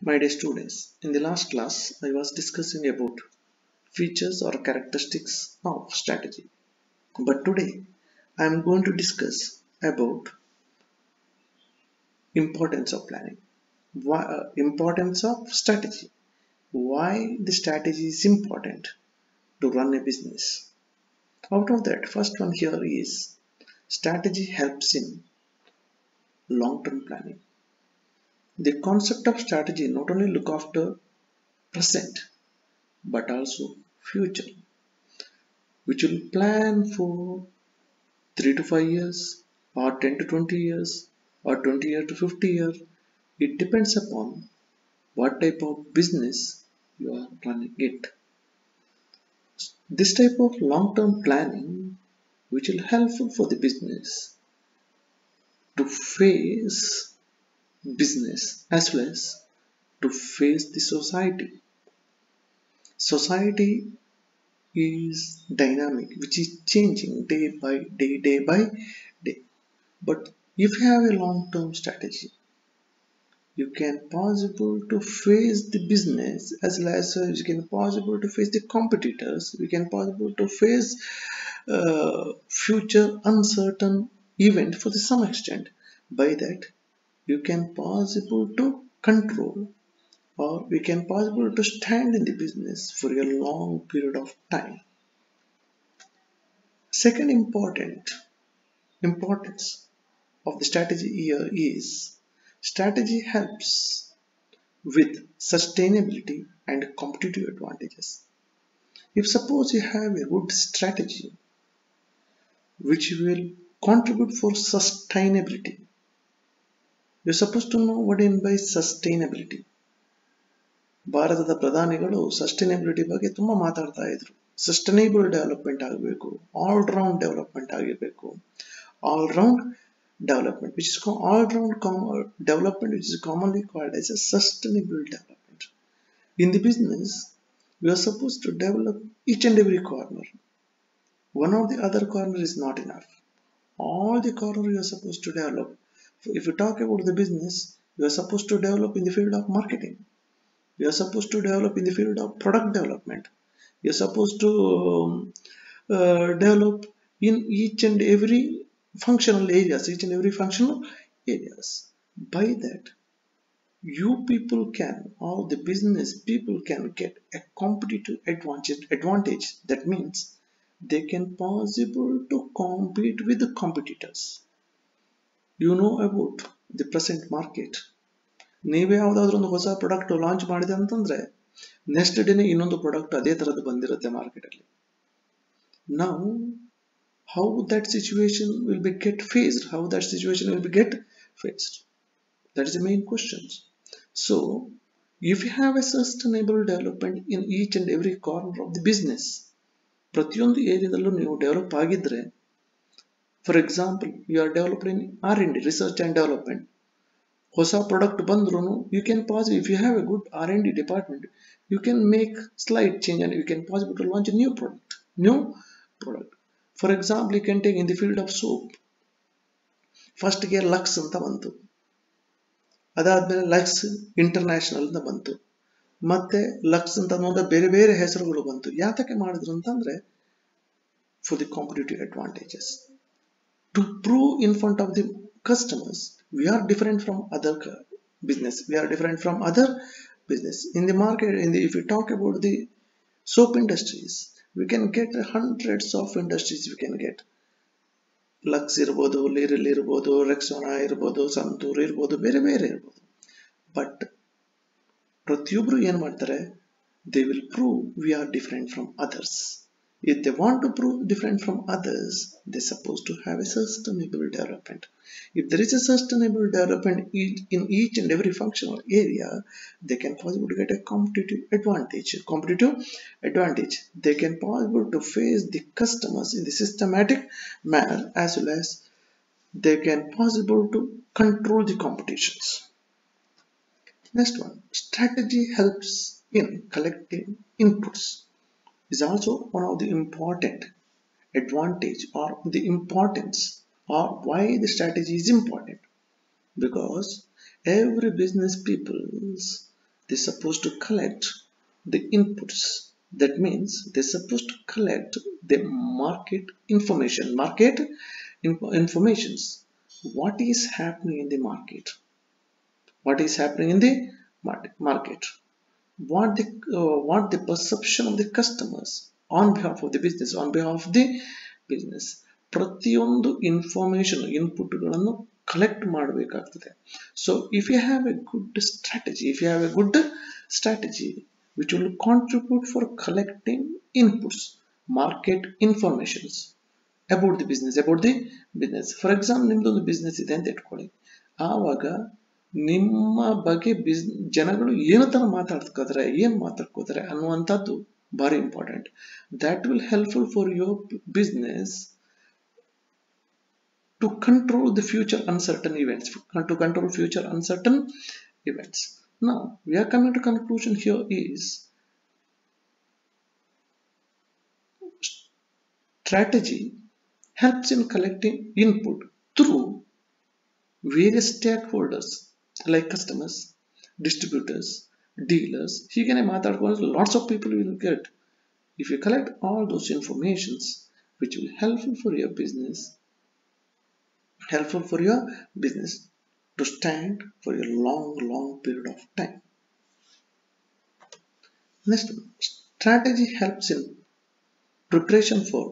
My dear students, in the last class I was discussing about features or characteristics of strategy. But today I am going to discuss about importance of planning. Importance of strategy. Why the strategy is important to run a business. Out of that, first one here is strategy helps in long-term planning. The concept of strategy not only look after present but also future, which will plan for 3 to 5 years or 10 to 20 years or 20 years to 50 years. It depends upon what type of business you are running it. This type of long-term planning which will helpful for the business to face business as well as to face the society. Society is dynamic, which is changing day by day. But if you have a long-term strategy, you can possible to face the business as well as you can possible to face the competitors. We can possible to face future uncertain event for the some extent. By that, you can possible to control or we can possible to stand in the business for a long period of time. Second importance of the strategy here is strategy helps with sustainability and competitive advantages. If suppose you have a good strategy which will contribute for sustainability, you're supposed to know what in by sustainability. ಭಾರತದ ಪ್ರಧಾನಿಗಳು sustainability ಬಗ್ಗೆ ತುಂಬಾ ಮಾತಾಡ್ತಾ ಇದ್ರು. Sustainable development ಆಗಬೇಕು, all round development ಆಗಿರಬೇಕು. All round development, which is called all-round development, which is commonly called as a sustainable development. In the business, we are supposed to develop each and every corner. One of the other corner is not enough. All the corner you are supposed to develop. If you talk about the business, you are supposed to develop in the field of marketing. You are supposed to develop in the field of product development. You are supposed to develop in each and every functional areas. By that, you people can, or the business people can get a competitive advantage. That means they can possible to compete with the competitors. You know about the present market. ನೀವೇ ಯಾವುದಾದ್ರೂ ಒಂದು ಹೊಸ product launch ಮಾಡಿದೆ ಅಂತಂದ್ರೆ next ಡೇನೆ ಇನ್ನೊಂದು product ಅದೇ ತರದ್ದು ಬಂದಿರುತ್ತೆ ಮಾರ್ಕೆಟ್ ಅಲ್ಲಿ. Now how that situation will be get faced, that is the main question. So if you have a sustainable development in each and every corner of the business, ಪ್ರತಿಯೊಂದು ಏರಿಯಾದಲ್ಲೂ ನೀವು develop ಆಗಿದ್ರೆ, for example you are developing R&D, research and development, ಹೊಸ product ಬಂದ್ರು you can pause. If you have a good R&D department, you can make slight change and you can possible to launch a new product. For example, you can take in the field of soap. First ಗೆ lux ಅಂತ ಬಂತು, ಅದಾದ್ಮೇಲೆ lux international ಅಂತ ಬಂತು, ಮತ್ತೆ lux ಅಂತ ಅನ್ನೋದ ಬೇರೆ ಬೇರೆ ಹೆಸರುಗಳು ಬಂತು. ಯಾತಕ್ಕೆ ಮಾಡಿದ್ರು ಅಂತಂದ್ರೆ for the competitive advantages, to prove in front of the customers we are different from other business. In the market, if we talk about the soap industries, we can get hundreds of industries. We can get Lux ಇರ್ಬೋದು, ಲಿರಿಲ್ ಇರ್ಬೋದು, ರೆಕ್ಸೋನಾ ಇರ್ಬೋದು, ಸಂತೂರ್ ಇರ್ಬೋದು, ಬೇರೆ ಬೇರೆ ಇರ್ಬೋದು. But ಪ್ರತಿಯೊಬ್ರು ಏನ್ ಮಾಡ್ತಾರೆ, they will prove we are different from others. If they want to prove different from others, they're supposed to have a sustainable development. If there is a sustainable development in each and every functional area, they can possibly get a competitive advantage. They can possible to face the customers in the systematic manner, as well as they can possible to control the competitions. Next one, strategy helps in collecting inputs. Is also one of the important advantage or the importance or why the strategy is important, because every business peoples they're supposed to collect the inputs. That means they're supposed to collect the market information, informations. What is happening in the market? What is happening in the market? What the perception of the customers on behalf of the business, ಪ್ರತಿಯೊಂದು information ಇನ್ಪುಟ್ಗಳನ್ನು collect ಮಾಡಬೇಕಾಗ್ತದೆ. So if you have a good strategy which will contribute for collecting inputs, market informations about the business. For example, ನಿಮ್ದೊಂದು business ಇದೆ ಅಂತ ಇಟ್ಕೊಳ್ಳಿ. ಆವಾಗ ನಿಮ್ಮ ಬಗ್ಗೆ ಜನಗಳು ಏನು ತರ ಮಾತಾಡ್ಕೋತಾರೆ ಅನ್ನುವಂಥದ್ದು ಭಾರಿ important. That will helpful for your business to control the future uncertain events. Now we are coming to conclusion here is strategy helps in collecting input through various stakeholders like customers, distributors, dealers. ಹೀಗೇನೆ ಮಾತಾಡ್ಕೊಂಡು lots of people will get. If you collect all those informations which will helpful for your business to stand for a long period of time. Next, strategy helps in preparation for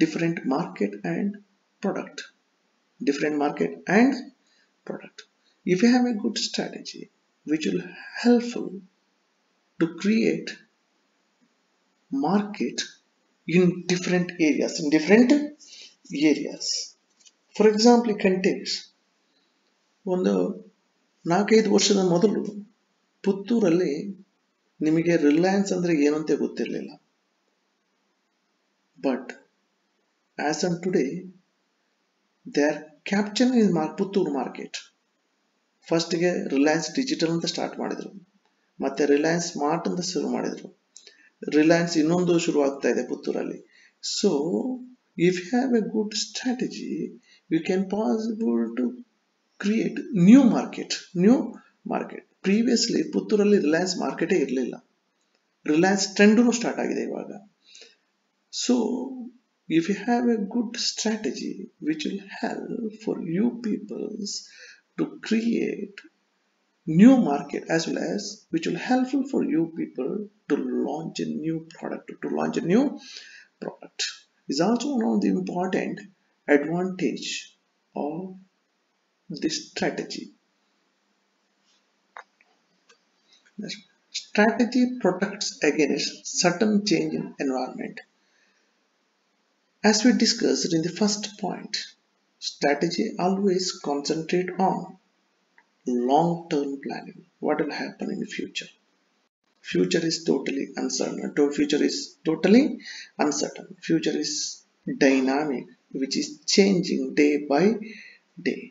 different market and product. If you have a good strategy which will helpful to create market in different areas. For example, you can take ಒಂದು 4-5 ವರ್ಷದ ಮೊದಲು ಪುತ್ತೂರಲ್ಲಿ ನಿಮಗೆ ರಿಲಯನ್ಸ್ ಅಂದ್ರೆ ಏನು ಅಂತ ಗೊತ್ತಿರಲಿಲ್ಲ. But as on today they are capturing in Puttur market. First ಗೆ Reliance digital ಅಂತ ಸ್ಟಾರ್ಟ್ ಮಾಡಿದ್ರು, ಮತ್ತೆ ರಿಲಯನ್ಸ್ ಸ್ಮಾರ್ಟ್ ಅಂತ ಶುರು ಮಾಡಿದ್ರು, ರಿಲಯನ್ಸ್ ಇನ್ನೊಂದು ಶುರು ಆಗ್ತಾ ಇದೆ ಪುತ್ತೂರಲ್ಲಿ. So if you have a good strategy you can possible to create new market. Previously ಪುತ್ತೂರಲ್ಲಿ ರಿಲಯನ್ಸ್ ಮಾರ್ಕೆಟೇ ಇರಲಿಲ್ಲ, ರಿಲಯನ್ಸ್ ಟ್ರೆಂಡ್ ಸ್ಟಾರ್ಟ್ ಆಗಿದೆ ಇವಾಗ. So if you have a good strategy which will help for you peoples to create new market as well as which will helpful for you people to launch a new product is also one of the important advantage of this strategy. Strategy protects against sudden change in environment. As we discussed in the first point, strategy always concentrate on long-term planning. What will happen in the future? Future is totally uncertain. Future is dynamic, which is changing day by day.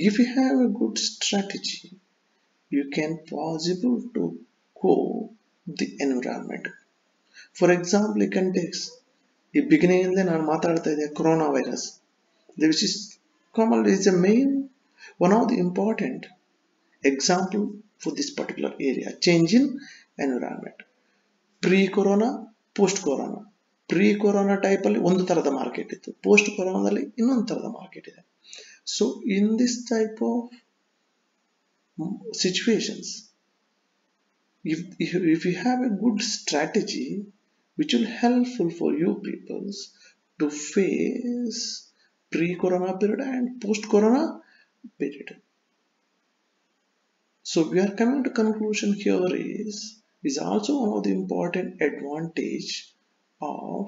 If you have a good strategy, you can possible to go the environment. For example, you can take the beginning and then ನಾನು ಮಾತಾಡ್ತಾ ಇದ್ದೆ corona virus, which is commonly is the main one of the important example for this particular area, change in environment. Pre-corona, post-corona. Pre-corona type ಅಲ್ಲಿ ಒಂದು ತರದ market ಇತ್ತು, post ಕೊರೋನಾದಲ್ಲಿ ಇನ್ನೊಂದು ತರದ market ಇದೆ. So in this type of situations, if you have a good strategy which will helpful for you peoples to face pre-corona period and post-corona period. So we are coming to conclusion here is also one of the important advantage of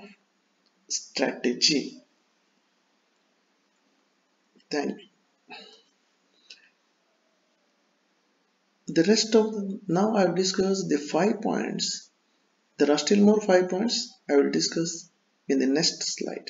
strategy. Thank you. The rest of now I have discussed the 5 points. There are still more 5 points I will discuss in the next slide.